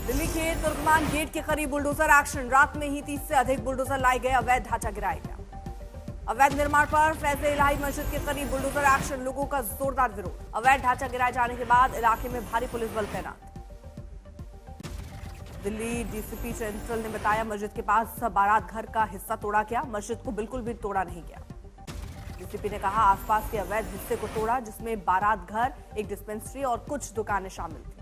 दिल्ली के तुर्कमान गेट के करीब बुलडोजर एक्शन। रात में ही 30 से अधिक बुलडोजर लाए गए, अवैध ढांचा गिराया गया। अवैध निर्माण पर फैज़े इलाही मस्जिद के करीब बुलडोजर एक्शन, लोगों का जोरदार विरोध। अवैध ढांचा गिराए जाने के बाद इलाके में भारी पुलिस बल तैनात। दिल्ली डीसीपी सेंट्रल ने बताया, मस्जिद के पास बारात घर का हिस्सा तोड़ा गया, मस्जिद को बिल्कुल भी तोड़ा नहीं गया। डीसीपी ने कहा, आसपास के अवैध हिस्से को तोड़ा, जिसमें बारात घर, एक डिस्पेंसरी और कुछ दुकानें शामिल थी।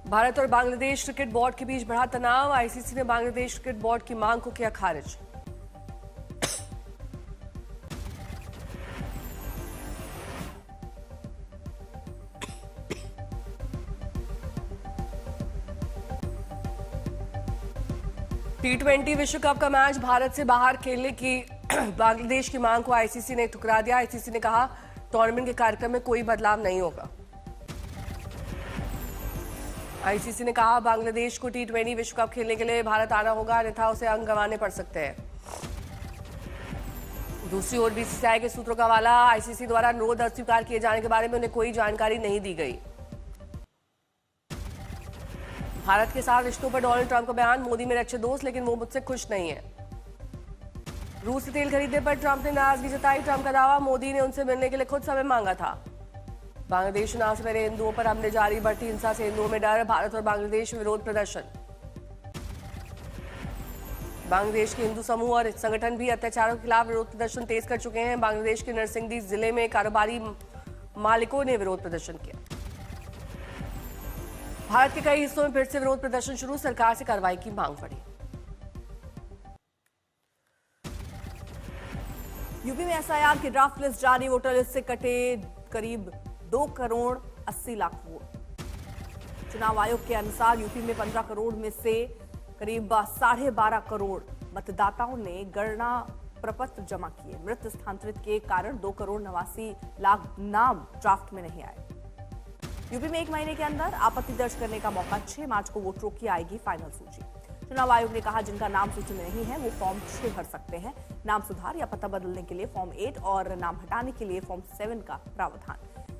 भारत और बांग्लादेश क्रिकेट बोर्ड के बीच बढ़ा तनाव। आईसीसी ने बांग्लादेश क्रिकेट बोर्ड की मांग को किया खारिज। T20 विश्व कप का मैच भारत से बाहर खेलने की बांग्लादेश की मांग को आईसीसी ने ठुकरा दिया। आईसीसी ने कहा, टूर्नामेंट के कार्यक्रम में कोई बदलाव नहीं होगा। आईसीसी ने कहा, बांग्लादेश को T20 विश्व कप खेलने के लिए भारत आना होगा, अन्यथा उसे अंक गंवाने पड़ सकते हैं। दूसरी ओर बीसीसीआई के सूत्रों का हवाला, आईसीसी द्वारा अनुरोध अस्वीकार किए जाने के बारे में उन्हें कोई जानकारी नहीं दी गई। भारत के साथ रिश्तों पर डोनाल्ड ट्रंप का बयान, मोदी मेरे अच्छे दोस्त लेकिन वो मुझसे खुश नहीं है। रूस से तेल खरीदने पर ट्रंप ने नाराजगी जताई। ट्रंप का दावा, मोदी ने उनसे मिलने के लिए खुद समय मांगा था। बांग्लादेश चुनाव से पहले हिंदुओं पर हमले जारी, बढ़ती हिंसा से हिंदुओं में डर। भारत और बांग्लादेश विरोध प्रदर्शन। बांग्लादेश के हिंदू समूह और संगठन भी अत्याचारों के खिलाफ विरोध प्रदर्शन तेज कर चुके हैं। बांग्लादेश के नरसिंहदी जिले में कारोबारी मालिकों ने विरोध प्रदर्शन किया। भारत के कई हिस्सों में फिर से विरोध प्रदर्शन शुरू, सरकार से कार्रवाई की मांग बढ़ी। यूपी में एसआईआर की ड्राफ्ट लिस्ट जारी, वोटर लिस्ट से कटे करीब 2 करोड़ 80 लाख वोट। चुनाव आयोग के अनुसार यूपी में 15 करोड़ में से करीब 12.5 करोड़ मतदाताओं ने गणना प्रपत्र जमा किए। मृत स्थानांतरित के कारण 2 करोड़ 89 लाख नाम ड्राफ्ट में नहीं आए। यूपी में 1 महीने के अंदर आपत्ति दर्ज करने का मौका। 6 मार्च को वोटरों की आएगी फाइनल सूची। चुनाव आयोग ने कहा, जिनका नाम सूची में नहीं है वो फॉर्म 6 भर सकते हैं। नाम सुधार या पता बदलने के लिए फॉर्म 8 और नाम हटाने के लिए फॉर्म 7 का प्रावधान।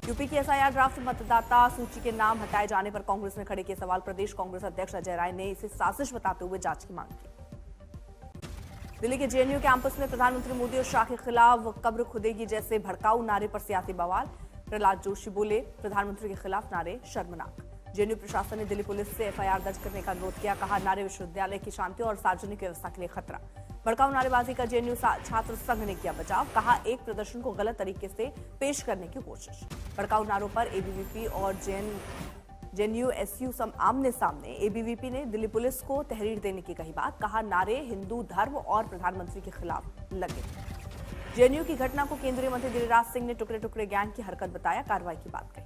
यूपी की एसआईआर ड्राफ्ट मतदाता सूची के नाम हटाए जाने पर कांग्रेस ने खड़े किए सवाल। प्रदेश कांग्रेस अध्यक्ष अजय राय ने इसे साजिश बताते हुए जांच की मांग की। दिल्ली के जेएनयू कैंपस में प्रधानमंत्री मोदी और शाह के खिलाफ कब्र खुदेगी जैसे भड़काऊ नारे पर सियासी बवाल। प्रहलाद जोशी बोले, प्रधानमंत्री के खिलाफ नारे शर्मनाक। जेएनयू प्रशासन ने दिल्ली पुलिस से एफआईआर दर्ज करने का अनुरोध किया। कहा, नारे विश्वविद्यालय की शांति और सार्वजनिक व्यवस्था के लिए खतरा। भड़काऊ नारेबाजी का जेएनयू छात्र संघ ने किया बचाव। कहा, एक प्रदर्शन को गलत तरीके से पेश करने की कोशिश। भड़काऊ नारों पर एबीवीपी और जेएनयू एसयू आमने सामने। एबीवीपी ने दिल्ली पुलिस को तहरीर देने की कही बात। कहा, नारे हिंदू धर्म और प्रधानमंत्री के खिलाफ लगे। जेएनयू की घटना को केंद्रीय मंत्री गिरिराज सिंह ने टुकड़े टुकड़े गैंग की हरकत बताया, कार्रवाई की बात कही।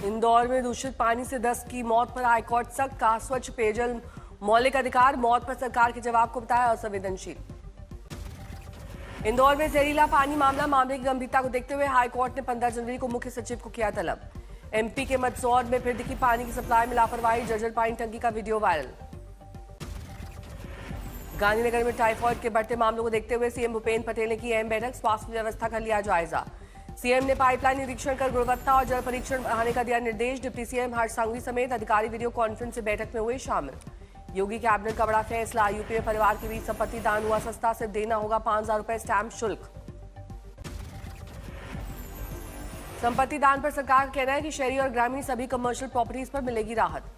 इंदौर में दूषित पानी से 10 की मौत पर हाईकोर्ट सख्त। कहा, स्वच्छ पेयजल मौलिक अधिकार, मौत पर सरकार के जवाब को बताया असंवेदनशील। इंदौर में जहरीला पानी मामले की गंभीरता को देखते हुए हाईकोर्ट ने 15 जनवरी को मुख्य सचिव को किया तलब। एमपी के मंदसौर में फिर दिखी पानी की सप्लाई में लापरवाही, जर्जर पानी टंकी का वीडियो वायरल। गांधीनगर में टाइफाइड के बढ़ते मामलों को देखते हुए सीएम भूपेंद्र पटेल ने की अहम बैठक, स्वास्थ्य व्यवस्था का लिया जायजा। सीएम ने पाइपलाइन निरीक्षण कर गुणवत्ता और जल परीक्षण बढ़ाने का दिया निर्देश। डिप्टी सीएम हर्ष संघवी समेत अधिकारी वीडियो कॉन्फ्रेंस से बैठक में हुए शामिल। योगी कैबिनेट का बड़ा फैसला, यूपी में परिवार के बीच संपत्ति दान हुआ सस्ता, सिर्फ देना होगा 5,000 रुपए स्टैंप शुल्क। संपत्ति दान पर सरकार का कहना है कि शहरी और ग्रामीण सभी कमर्शियल प्रॉपर्टीज पर मिलेगी राहत।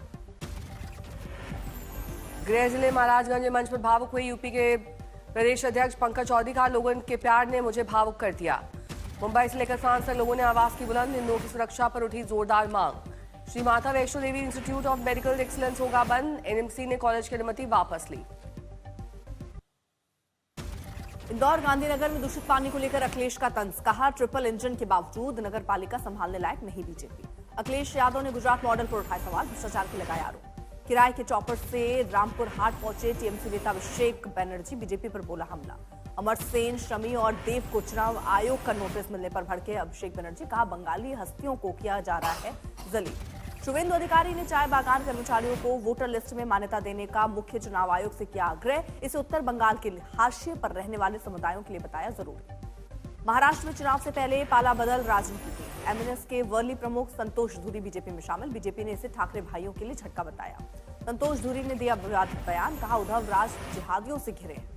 गृह जिले महाराजगंज मंच पर भावुक हुए यूपी के प्रदेश अध्यक्ष पंकज चौधरी। कहा, लोगों के प्यार ने मुझे भावुक कर दिया। मुंबई से लेकर फ्रांस तक लोगों ने आवाज की बुलंद, हिंदुओं की सुरक्षा पर उठी जोरदार मांग। Shri Mata Vaishno Devi institute of medical excellence होगा बंद, एनएमसी ने कॉलेज की अनुमति वापस ली। इंदौर गांधीनगर में दूषित पानी को लेकर अखिलेश का तंज। कहा, ट्रिपल इंजन के बावजूद नगर पालिका संभालने लायक नहीं बीजेपी। अखिलेश यादव ने गुजरात मॉडल पर उठाए सवाल, भ्रष्टाचार के लगाए आरोप। किराए के चौपर से रामपुर हाट पहुंचे टीएमसी नेता अभिषेक बनर्जी, बीजेपी पर बोला हमला। अमर सेन, शमी और देव को चुनाव आयोग का नोटिस मिलने पर भड़के अभिषेक बनर्जी। कहा, बंगाली हस्तियों को किया जा रहा है जलील। शुभेंदु अधिकारी ने चाय बागान कर्मचारियों को वोटर लिस्ट में मान्यता देने का मुख्य चुनाव आयोग से किया आग्रह। इसे उत्तर बंगाल के हाशिए पर रहने वाले समुदायों के लिए बताया जरूरी। महाराष्ट्र में चुनाव से पहले पाला बदल राजनीति की। एमएनएस के वर्ली प्रमुख संतोष धुरी बीजेपी में शामिल। बीजेपी ने इसे ठाकरे भाइयों के लिए झटका बताया। संतोष धुरी ने दिया विवादित बयान, कहा उद्धव राज जिहादियों से घिरे हैं।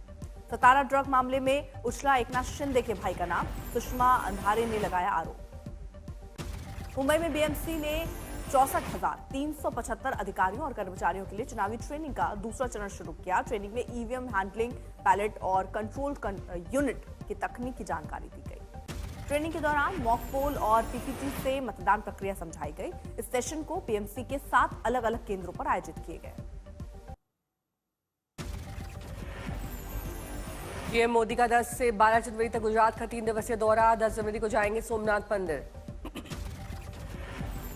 सतारा ड्रग मामले में उछला एकनाथ शिंदे के भाई का नाम, सुषमा अंधारे ने लगाया आरोप। मुंबई में बीएमसी ने 64,375 अधिकारियों और कर्मचारियों के लिए चुनावी ट्रेनिंग का दूसरा चरण शुरू किया। ट्रेनिंग में ईवीएम हैंडलिंग, पैलेट और कंट्रोल यूनिट की तकनीक की जानकारी दी गई। ट्रेनिंग के दौरान मॉक पोल और पीपीटी से मतदान प्रक्रिया समझाई गई। इस सेशन को बीएमसी के 7 अलग अलग केंद्रों पर आयोजित किए गए। पीएम मोदी का 10 से 12 जनवरी तक गुजरात का 3 दिवसीय दौरा। 10 जनवरी को जाएंगे सोमनाथ मंदिर।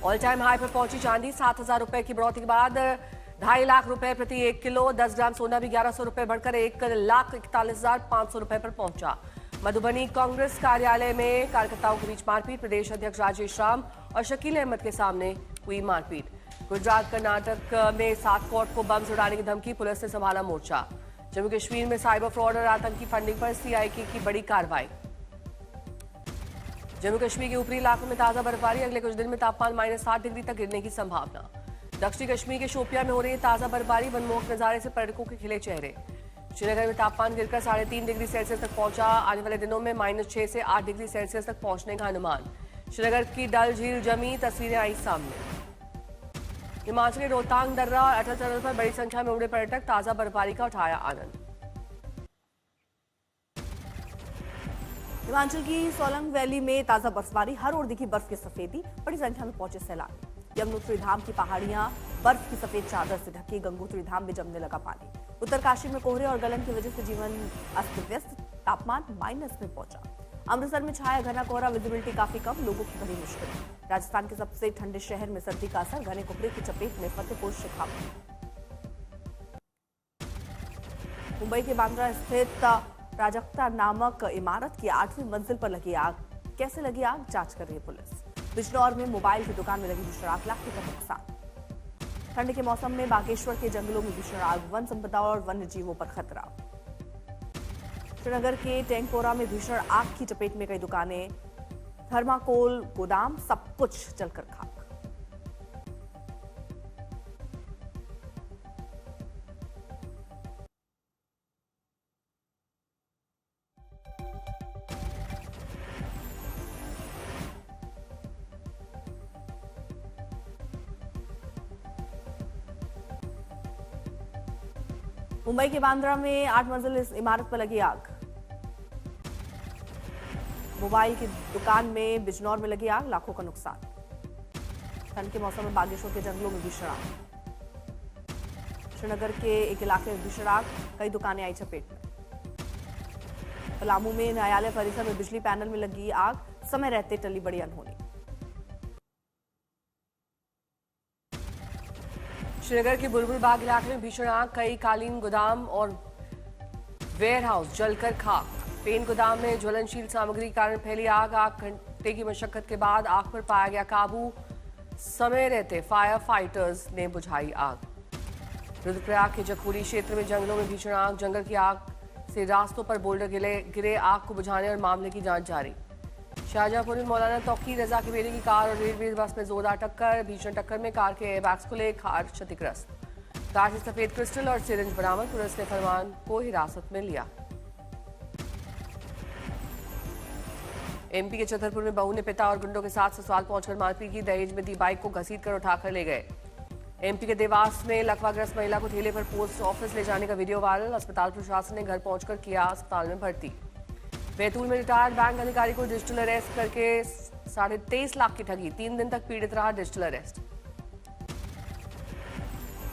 ऑल टाइम हाई पर पहुंची चांदी। 7,000 रुपए की बढ़ोतरी के बाद 2.5 लाख रुपए प्रति 1 किलो। 10 ग्राम सोना भी 1,100 रुपए बढ़कर 1,41,500 रुपए पर पहुंचा। मधुबनी कांग्रेस कार्यालय में कार्यकर्ताओं के बीच मारपीट। प्रदेश अध्यक्ष राजेश राम और शकील अहमद के सामने हुई मारपीट। गुजरात कर्नाटक में 7 कोर्ट को बम उड़ाने की धमकी। पुलिस ने संभाला मोर्चा। जम्मू कश्मीर में साइबर फ्रॉड और आतंकी फंडिंग पर सीआईए की बड़ी कार्रवाई। जम्मू कश्मीर के ऊपरी इलाकों में ताजा बर्फबारी। अगले कुछ दिन में तापमान -7 डिग्री तक गिरने की संभावना। दक्षिणी कश्मीर के शोपियां में हो रही है ताजा बर्फबारी। मनमोहक नजारे से पर्यटकों के खिले चेहरे। श्रीनगर में तापमान गिरकर 3.5 डिग्री सेल्सियस तक पहुंचा। आने वाले दिनों में -6 से 8 डिग्री सेल्सियस तक पहुंचने का अनुमान। श्रीनगर की डल झील जमी, तस्वीरें आई सामने। हिमाचल के रोहतांग दर्रा और अटल टनल पर बड़ी संख्या में उमड़े पर्यटक। ताजा बर्फबारी का उठाया आनंद। हिमाचल की सोलंग वैली में ताजा बर्फबारी। हर ओर दिखी बर्फ की सफेदी। बड़ी संख्या में पहुंचे सैलानी। यमुनोत्री धाम की पहाड़ियां बर्फ की सफेद चादर से ढकी। गंगोत्री धाम में जमने लगा पानी। उत्तरकाशी में कोहरे और गलन की वजह से जीवन अस्त व्यस्त। तापमान माइनस में पहुंचा। अमृतसर में छाया घना कोहरा। विजिबिलिटी काफी कम। लोगों की बड़ी मुश्किल। राजस्थान के सबसे ठंडे शहर में सर्दी का असर। घने कोहरे की चपेट में फतेहपुर शेखावत। मुंबई के बांद्रा स्थित प्राजक्ता नामक इमारत की 8वीं मंजिल पर लगी आग। कैसे लगी आग, जांच कर रही है पुलिस। बिजनौर में मोबाइल की दुकान में लगी भीषण आग, लाखों का नुकसान। ठंड के मौसम में बागेश्वर के जंगलों में भीषण आग। वन संपदा और वन्य जीवों पर खतरा। श्रीनगर के टैंकपोरा में भीषण आग की चपेट में कई दुकानें, थर्माकोल गोदाम, सब कुछ जलकर खाक। मुंबई के बांद्रा में 8 मंजिल इस इमारत पर लगी आग। मोबाइल की दुकान में बिजनौर में लगी आग, लाखों का नुकसान। ठंड के मौसम में बागेश्वर के जंगलों में भीषण आग। श्रीनगर के एक इलाके में भीषण आग, कई दुकानें आई चपेट में। पलामू में न्यायालय परिसर में बिजली पैनल में लगी आग, समय रहते टली बड़ी अनहोनी। श्रीनगर के बुलबुल बाग इलाके में भीषण आग, कई कालीन गोदाम और वेयरहाउस जलकर खाक। पेन गोदाम में ज्वलनशील सामग्री के कारण फैली आग। 8 घंटे की मशक्कत के बाद आग पर पाया गया काबू। समय रहते फायर फाइटर्स ने बुझाई आग। रुद्रप्रयाग के जखूरी क्षेत्र में जंगलों में भीषण आग। जंगल की आग से रास्तों पर बोल्डर गिरे। आग को बुझाने और मामले की जांच जारी। शाहजहांपुर में मौलाना तौकी रजा की बेटे की कार और रेलवे बस में जोरदार टक्कर। भीषण टक्कर में कार के एयरबैग्स खुले, कार क्षतिग्रस्त। कार से सफेद क्रिस्टल और सिरिंज बरामद। पुलिस ने फरमान को हिरासत में लिया। एमपी के छतरपुर में बहू ने पिता और गुंडों के साथ ससुराल पहुंचकर मारपीट की। दहेज में दी बाइक को घसीटकर उठाकर ले गए। एमपी के देवास में लकवाग्रस्त महिला को ठेले पर पोस्ट ऑफिस ले जाने का वीडियो वायरल। अस्पताल प्रशासन ने घर पहुंचकर किया अस्पताल में भर्ती। बैतूल में रिटायर्ड बैंक अधिकारी को डिजिटल अरेस्ट करके 23.5 लाख की ठगी। 3 दिन तक पीड़ित रहा डिजिटल अरेस्ट।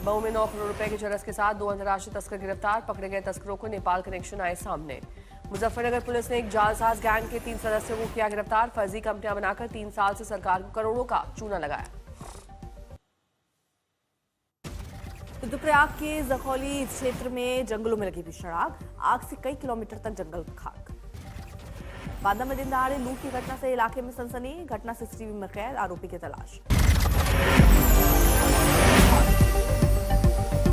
मऊ में 9 करोड़ रुपए के चरस के साथ 2 अंतर्राष्ट्रीय तस्कर गिरफ्तार। पकड़े गए तस्करों को नेपाल कनेक्शन आए सामने। मुजफ्फरनगर पुलिस ने एक जालसाज गैंग के 3 सदस्यों को किया गिरफ्तार। फर्जी कंपनियां बनाकर 3 साल से सरकार को करोड़ों का चूना लगाया। रुद्रप्रयाग के जखौली क्षेत्र में जंगलों में लगी भीषण आग। आग से कई किलोमीटर तक जंगल खाक। बांदा में दिन दहाड़े लूट की घटना से इलाके में सनसनी। घटना सीसीटीवी में कैद, आरोपी की तलाश।